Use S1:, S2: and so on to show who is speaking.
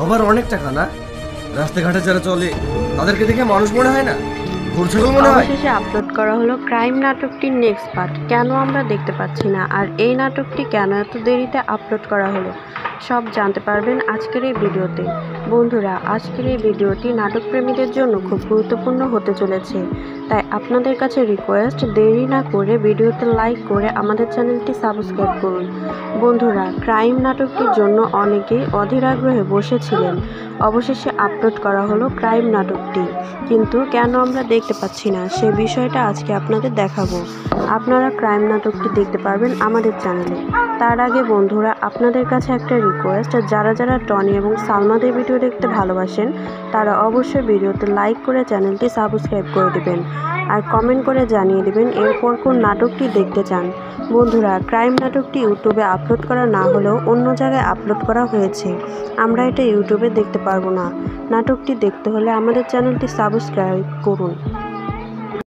S1: আবার অনেক টাকা না? রাস্তাঘাটে যারা চলে তাদেরকে দেখে মানুষ মনে হয় না, গরু ছাগল মনে হয়।
S2: অবশেষে আপলোড করা হলো ক্রাইম নাটকটির নেক্সট পার্ট। কেন আমরা দেখতে পাচ্ছি না, আর এই নাটকটি কেন এত দেরিতে আপলোড করা হলো, সব জানতে পারবেন আজকের এই ভিডিওতে। বন্ধুরা, আজকের এই ভিডিওটি নাটক প্রেমীদের জন্য খুব গুরুত্বপূর্ণ হতে চলেছে, তাই আপনাদের কাছে রিকোয়েস্ট, দেরি না করে ভিডিওতে লাইক করে আমাদের চ্যানেলটি সাবস্ক্রাইব করুন। বন্ধুরা, ক্রাইম নাটকটির জন্য অনেকেই অধীর আগ্রহে বসেছিলেন। অবশেষে আপলোড করা হলো ক্রাইম নাটকটি, কিন্তু কেন আমরা দেখতে পাচ্ছি না সে বিষয়টা আজকে আপনাদের দেখাবো। আপনারা ক্রাইম নাটকটি দেখতে পারবেন আমাদের চ্যানেলে। তার আগে বন্ধুরা, আপনাদের কাছে একটা রিকোয়েস্ট, যারা যারা টনি এবং সালমাদের ভিডিও দেখতে ভালোবাসেন তারা অবশ্যই ভিডিওতে লাইক করে চ্যানেলটি সাবস্ক্রাইব করে দেবেন, আর কমেন্ট করে জানিয়ে দেবেন এরপর কোন নাটকটি দেখতে চান। বন্ধুরা, ক্রাইম নাটকটি ইউটিউবে আপলোড করা না হলেও অন্য জায়গায় আপলোড করা হয়েছে। আমরা এটা ইউটিউবে দেখতে পারবো না। নাটকটি দেখতে হলে আমাদের চ্যানেলটি সাবস্ক্রাইব করুন।